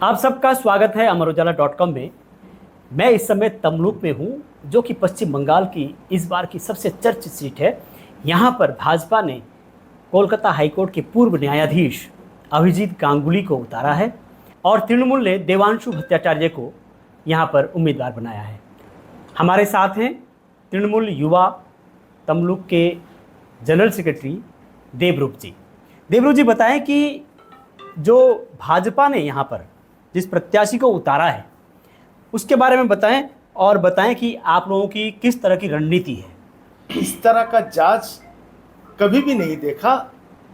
आप सबका स्वागत है अमरउजाला.com में। मैं इस समय तमलुक में हूँ, जो कि पश्चिम बंगाल की इस बार की सबसे चर्चित सीट है। यहाँ पर भाजपा ने कोलकाता हाईकोर्ट के पूर्व न्यायाधीश अभिजीत गांगुली को उतारा है और तृणमूल ने देवांशु भट्टाचार्य को यहाँ पर उम्मीदवार बनाया है। हमारे साथ हैं तृणमूल युवा तमलुक के जनरल सेक्रेटरी देवरूप जी। देवरूप जी, बताएं कि जो भाजपा ने यहाँ पर जिस प्रत्याशी को उतारा है उसके बारे में बताएं, और बताएं कि आप लोगों की किस तरह की रणनीति है। इस तरह का जांच कभी भी नहीं देखा।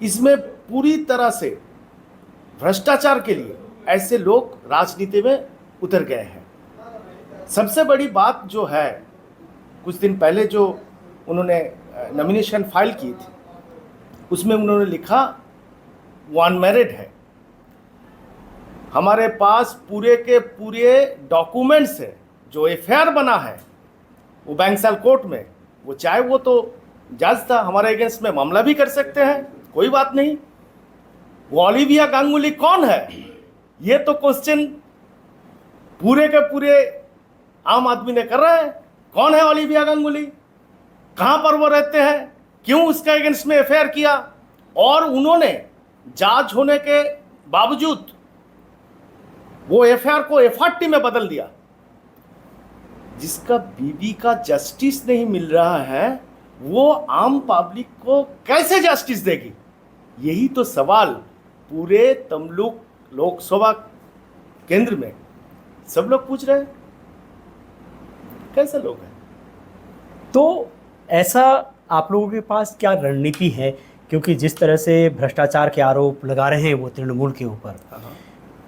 इसमें पूरी तरह से भ्रष्टाचार के लिए ऐसे लोग राजनीति में उतर गए हैं। सबसे बड़ी बात जो है, कुछ दिन पहले जो उन्होंने नॉमिनेशन फाइल की थी उसमें उन्होंने लिखा वो अनमैरिड है। हमारे पास पूरे के पूरे डॉक्यूमेंट्स है। जो एफआईआर बना है वो बैंकसाल कोर्ट में, वो चाहे वो तो जज था, हमारे अगेंस्ट में मामला भी कर सकते हैं, कोई बात नहीं। वो ओलिविया गांगुली कौन है, ये तो क्वेश्चन पूरे के पूरे आम आदमी ने कर रहा है। कौन है ओलिविया गांगुली, कहां पर वो रहते हैं, क्यों उसके अगेंस्ट में एफआईआर किया, और उन्होंने जांच होने के बावजूद वो एफआईआर को एफआरटी में बदल दिया। जिसका बीबी का जस्टिस नहीं मिल रहा है वो आम पब्लिक को कैसे जस्टिस देगी? यही तो सवाल पूरे तमलुक लोकसभा केंद्र में सब लोग पूछ रहे हैं। कैसे लोग हैं? तो ऐसा आप लोगों के पास क्या रणनीति है? क्योंकि जिस तरह से भ्रष्टाचार के आरोप लगा रहे हैं वो तृणमूल के ऊपर,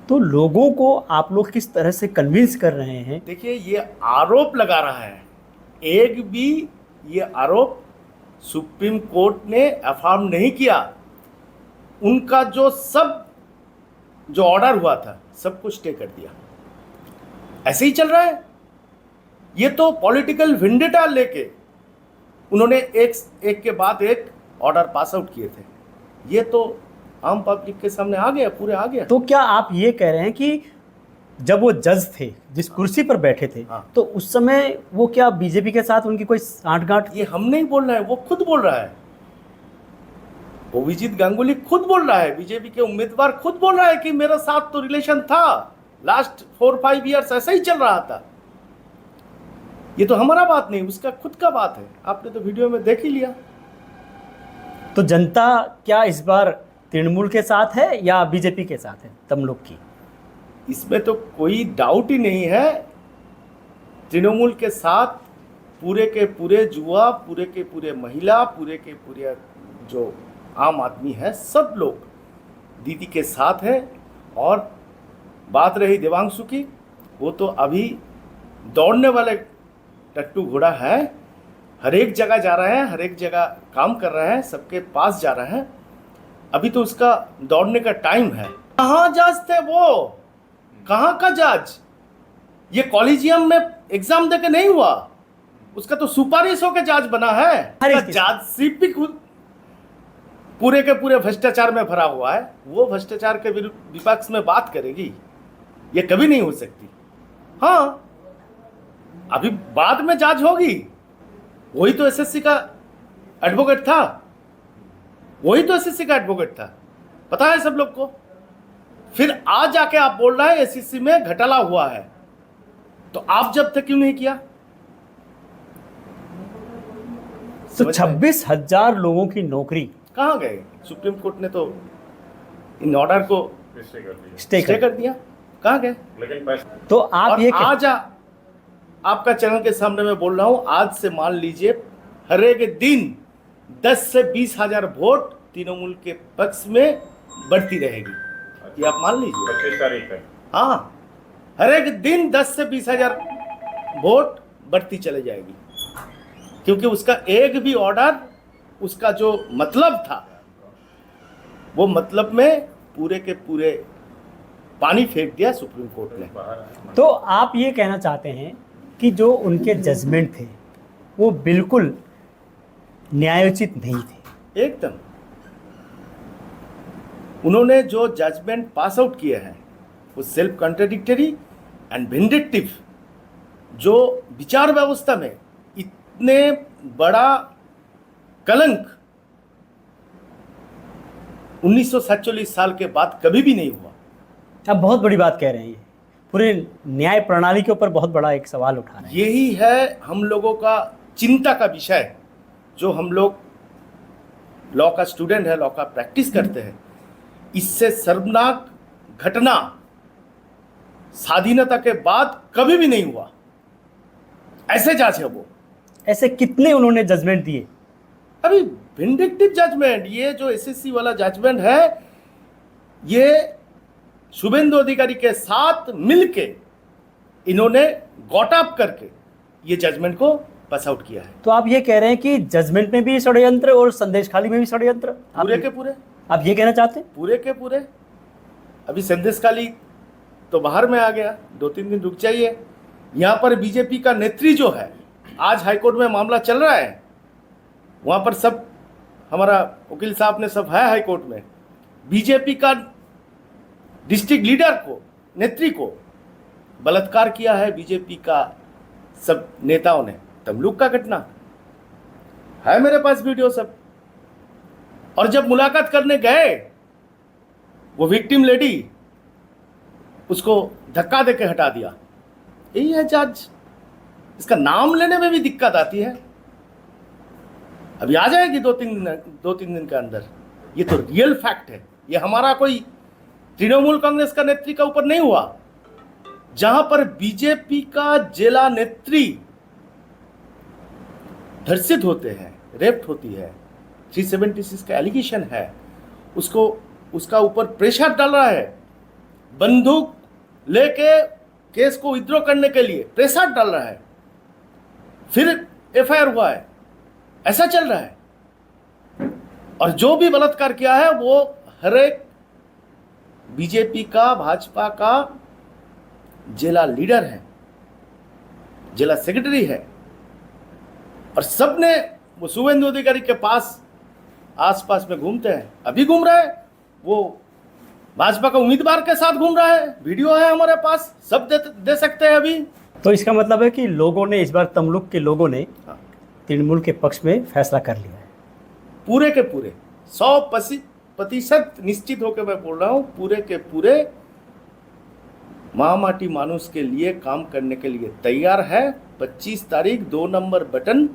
तो लोगों को आप लोग किस तरह से कन्विंस कर रहे हैं? देखिए, ये आरोप लगा रहा है, एक भी ये आरोप सुप्रीम कोर्ट ने अफर्म नहीं किया। उनका जो ऑर्डर हुआ था सब कुछ स्टे कर दिया। ऐसे ही चल रहा है। ये तो पॉलिटिकल वेंडेटा लेके उन्होंने एक के बाद एक ऑर्डर पास आउट किए थे। ये तो आम पब्लिक के सामने आ गया, पूरे आ गया। तो क्या आप ये कह रहे हैं कि जब वो जज थे, जिस कुर्सी पर बैठे थे, तो उस समय वो क्या बीजेपी के साथ उनकी कोई साठगांठ? ये हम नहीं बोल रहे हैं, वो खुद बोल रहा है। अभिजीत गांगुली खुद बोल रहा है, बीजेपी के उम्मीदवार खुद बोल रहा है कि मेरा साथ तो रिलेशन था, लास्ट 4-5 ईयर्स ऐसा ही चल रहा था। ये तो हमारा बात नहीं, उसका खुद का बात है। आपने तो वीडियो में देख ही लिया। तो जनता क्या इस बार तृणमूल के साथ है या बीजेपी के साथ है तमलुक की? इसमें तो कोई डाउट ही नहीं है। तृणमूल के साथ पूरे के पूरे युवा, पूरे के पूरे महिला, पूरे के पूरे जो आम आदमी है, सब लोग दीदी के साथ है। और बात रही देवांशु की, वो तो अभी दौड़ने वाले टट्टू घोड़ा है। हर एक जगह जा रहे हैं, हर एक जगह काम कर रहे हैं, सबके पास जा रहे हैं। अभी तो उसका दौड़ने का टाइम है। कहाँ जज थे वो, कहाँ का जज? ये कॉलेजियम में एग्जाम देके नहीं हुआ, उसका तो सुपारिश होकर जज बना है। जजशिप भी खुद पूरे के पूरे भ्रष्टाचार में भरा हुआ है। वो भ्रष्टाचार के विपक्ष में बात करेगी? ये कभी नहीं हो सकती। हाँ, अभी बाद में जज होगी। वही तो एसएससी का एडवोकेट था, वही तो एसएससी का एडवोकेट था, पता है सब लोग को। फिर आज जाके आप बोल रहे हैं एसएससी में घोटाला हुआ है, तो आप जब तक क्यों नहीं किया? तो 26,000 लोगों की नौकरी कहाँ गए? सुप्रीम कोर्ट ने तो इन ऑर्डर को स्टे कर दिया। कहाँ गए? तो आप ये आज आपका चैनल के सामने मैं बोल रहा हूं, आज से मान लीजिए हर एक दिन 10 से 20 हजार वोट तृणमूल के पक्ष में बढ़ती रहेगी। ये आप मान लीजिए 25 तारीख है। हाँ, हर एक दिन 10 से 20 हजार वोट बढ़ती चले जाएगी, क्योंकि उसका एक भी ऑर्डर, उसका जो मतलब था, वो मतलब में पूरे के पूरे पानी फेंक दिया सुप्रीम कोर्ट ने। तो आप ये कहना चाहते हैं कि जो उनके जजमेंट थे वो बिल्कुल न्यायोचित नहीं थे? एकदम। उन्होंने जो जजमेंट पास आउट किए हैं वो सेल्फ कॉन्ट्राडिक्टरी एंड विंडिक्टिव जो विचार व्यवस्था में इतने बड़ा कलंक 1947 साल के बाद कभी भी नहीं हुआ। आप बहुत बड़ी बात कह रहे हैं, पूरे न्याय प्रणाली के ऊपर बहुत बड़ा एक सवाल उठा रहे हैं। यही है हम लोगों का चिंता का विषय, जो हम लोग लॉ का स्टूडेंट है, लॉ का प्रैक्टिस करते हैं। इससे शर्मनाक घटना स्वाधीनता के बाद कभी भी नहीं हुआ। ऐसे जज है वो। ऐसे कितने उन्होंने जजमेंट दिए? अभी विंडिक्टिव जजमेंट, ये जो एसएससी वाला जजमेंट है, ये शुभेंदु अधिकारी के साथ मिलके इन्होंने गॉट अप करके ये जजमेंट को पास आउट किया है। तो आप ये कह रहे हैं कि जजमेंट में भी षड्यंत्र और संदेश खाली में भी षड्यंत्र? पूरे के पूरे। आप ये कहना चाहते हैं? पूरे के पूरे। अभी संदेश खाली तो बाहर में आ गया, 2-3 दिन रुक जाइए। यहाँ पर बीजेपी का नेत्री जो है, आज हाईकोर्ट में मामला चल रहा है, वहाँ पर सब हमारा वकील साहब ने सब है हाईकोर्ट में। बीजेपी का डिस्ट्रिक्ट लीडर को, नेत्री को बलात्कार किया है बीजेपी का सब नेताओं ने। तमलुक का घटना है मेरे पास वीडियो सब। और जब मुलाकात करने गए, वो विक्टिम लेडी, उसको धक्का देके हटा दिया। यही है जज। इसका नाम लेने में भी दिक्कत आती है। अभी आ जाएगी 2-3 दिन के अंदर। ये तो रियल फैक्ट है। ये हमारा कोई तृणमूल कांग्रेस का नेत्री का ऊपर नहीं हुआ, जहां पर बीजेपी का जिला नेत्री धर्षित होते हैं, रेप्ट होती है, 376 का एलिगेशन है, उसको उसका ऊपर प्रेशर डाल रहा है, बंदूक लेके केस को विथड्रॉ करने के लिए प्रेशर डाल रहा है, फिर एफआईआर हुआ है। ऐसा चल रहा है। और जो भी बलात्कार किया है वो हर एक बीजेपी का, भाजपा का जिला लीडर है, जिला सेक्रेटरी है। और सबने वो शुभेंदु अधिकारी के पास आसपास में घूमते हैं। अभी घूम रहा है, वो भाजपा का उम्मीदवार के साथ घूम रहा है। वीडियो है हमारे पास, सब दे सकते हैं अभी। तो इसका मतलब है कि लोगों ने इस बार तमलुक के लोगों ने तृणमूल के पक्ष में फैसला कर लिया है। पूरे के पूरे 100% निश्चित होकर मैं बोल रहा हूं, पूरे के पूरे महामाटी मानुष के लिए काम करने के लिए तैयार है। 25 तारीख 2 नंबर बटन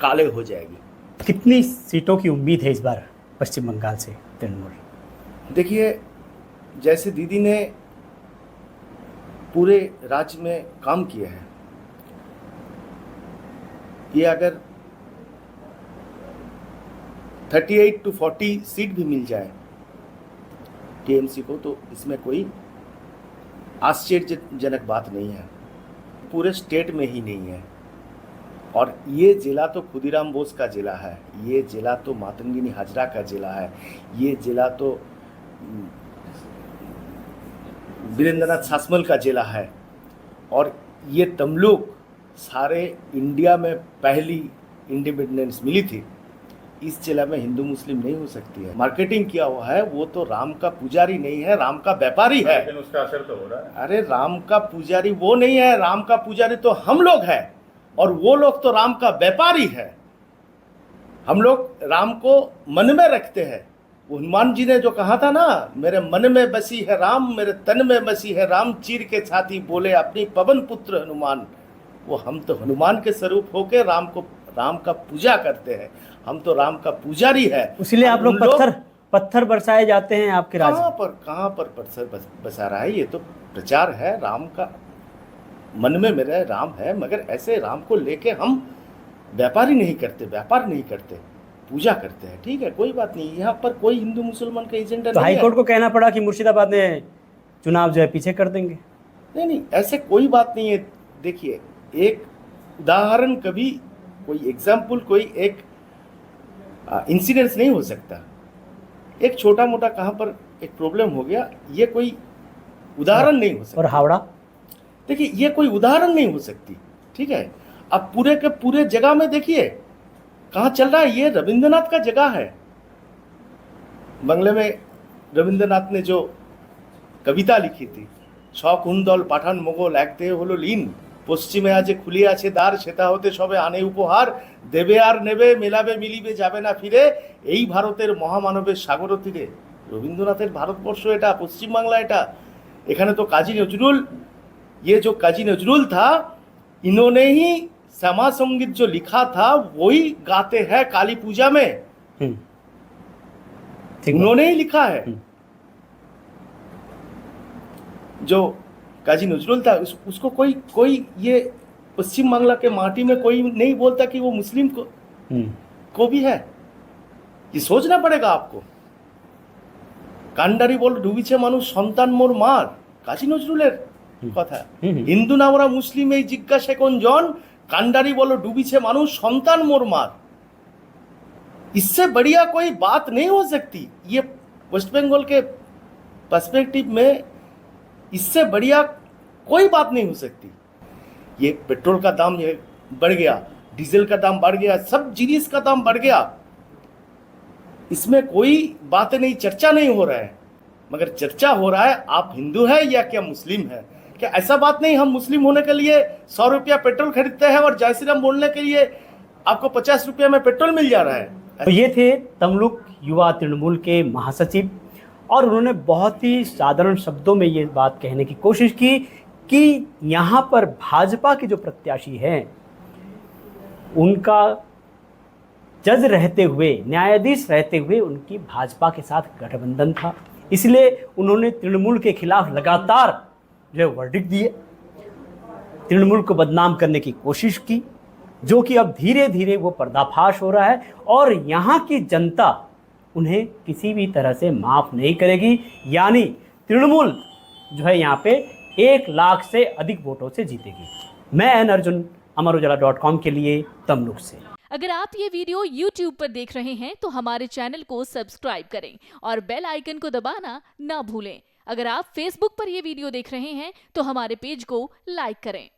काले हो जाएगी। कितनी सीटों की उम्मीद है इस बार पश्चिम बंगाल से तृणमूल? देखिए, जैसे दीदी ने पूरे राज्य में काम किया है, ये अगर 38 to 40 सीट भी मिल जाए टीएमसी को, तो इसमें कोई आश्चर्यजनक बात नहीं है। पूरे स्टेट में ही नहीं है। और ये जिला तो खुदीराम बोस का जिला है, ये जिला तो मातंगिनी हाजरा का जिला है, ये जिला तो वीरेंद्रनाथ शासमल का जिला है। और ये तमलुक सारे इंडिया में पहली इंडिपेंडेंस मिली थी। इस जिला में हिंदू मुस्लिम नहीं हो सकती है। मार्केटिंग किया हुआ है, वो तो राम का पुजारी नहीं है, राम का व्यापारी है। लेकिन उसका असर तो हो रहा है। अरे राम का पुजारी वो नहीं है, राम का पुजारी तो हम लोग हैं, और वो लोग तो राम का व्यापारी है। हम लोग राम को मन में रखते हैं। हनुमान जी ने जो कहा था ना, मेरे मन में बसी है राम, मेरे तन में बसी है राम, चीर के छाती बोले अपनी पवन पुत्र हनुमान। वो हम तो हनुमान के स्वरूप होके राम का पूजा करते हैं। हम तो राम का पुजारी है। इसलिए आप लोग पत्थर बरसाए जाते हैं आपके राज्य। कहाँ पर पत्थर बरसा रहा है? ये तो प्रचार है राम का। मन में मेरा राम है, मगर ऐसे राम को लेके हम व्यापार नहीं करते, पूजा करते हैं। ठीक है, कोई बात नहीं। यहाँ पर कोई हिंदू मुसलमान का एजेंडा नहीं है। हाईकोर्ट को कहना पड़ा कि मुर्शिदाबाद में चुनाव जो है पीछे कर देंगे। नहीं, ऐसे कोई बात नहीं है। देखिए, एक उदाहरण, कभी कोई एग्जाम्पल, कोई एक इंसिडेंस नहीं हो सकता। एक छोटा मोटा कहाँ पर एक प्रॉब्लम हो गया, ये कोई उदाहरण नहीं हो सकता। और हावड़ा, देखिए, ये कोई उदाहरण नहीं हो सकती। ठीक है, अब पूरे के पूरे जगह में देखिए कहाँ चल रहा है। ये रविंद्रनाथ का जगह है। बंगले में रविंद्रनाथ ने जो कविता लिखी थी, শকুন দল পাঠান মোগল এক দেহে হলো লীন, পশ্চিমে আজে খুলে আছে দ্বার, সেটা হতে সবে আনে উপহার, দেবে আর নেবে মেলাবে মিলিবে যাবে না ফিরে, এই ভারতের মহামানবের সাগর তীরে। রবীন্দ্রনাথের ভারতবর্ষ এটা, পশ্চিমবাংলা এটা। এখানে তো কাজী नजरुल, ये जो काजी नजरुल था, इन्होंने ही श्यामा संगीत जो लिखा था वही गाते हैं काली पूजा में, उन्होंने ही लिखा है। जो काजी नजरुल था उसको कोई ये पश्चिम बांग्ला के माटी में कोई नहीं बोलता कि वो मुस्लिम को भी है। ये सोचना पड़ेगा आपको। कांडारी बोल डुबीचे मानुष सन्तान मोर मार, काजी नजरुलेर কথা। হিন্দু না ওরা মুসলিম এই জিজ্ঞাসা কোন জন, কান্ডারি বলো ডুবিছে মানুষ সন্তান মোর মার। इससे बढ़िया कोई बात नहीं हो सकती। ये वेस्ट बंगाल के पर्सपेक्टिव में इससे बढ़िया कोई बात नहीं हो सकती। ये पेट्रोल का दाम ये बढ़ गया, डीजल का दाम बढ़ गया, सब जिनिस का दाम बढ़ गया, इसमें कोई बातें नहीं, चर्चा नहीं हो रहा है। मगर चर्चा हो रहा है आप हिंदू है या क्या मुस्लिम है। क्या ऐसा बात नहीं हम मुस्लिम होने के लिए 100 रुपया पेट्रोल खरीदते हैं और जय श्री राम बोलने के लिए आपको 50 रुपया में पेट्रोल मिल जा रहा है। तो ये थे तमलुक युवा तृणमूल के महासचिव, और उन्होंने बहुत ही साधारण शब्दों में ये बात कहने की कोशिश की कि यहाँ पर भाजपा के जो प्रत्याशी हैं उनका जज रहते हुए, न्यायाधीश रहते हुए उनकी भाजपा के साथ गठबंधन था, इसलिए उन्होंने तृणमूल के खिलाफ लगातार जो है वर्डिक्ट दिए, तृणमूल को बदनाम करने की कोशिश की, जो कि अब धीरे धीरे वो पर्दाफाश हो रहा है और यहाँ की जनता उन्हें किसी भी तरह से माफ़ नहीं करेगी। यानी तृणमूल जो है यहाँ पे 1 लाख से अधिक वोटों से जीतेगी। मैं एन अर्जुन, अमरउजाला.com के लिए तमलुक से। अगर आप ये वीडियो YouTube पर देख रहे हैं तो हमारे चैनल को सब्सक्राइब करें और बेल आइकन को दबाना ना भूलें। अगर आप Facebook पर ये वीडियो देख रहे हैं तो हमारे पेज को लाइक करें।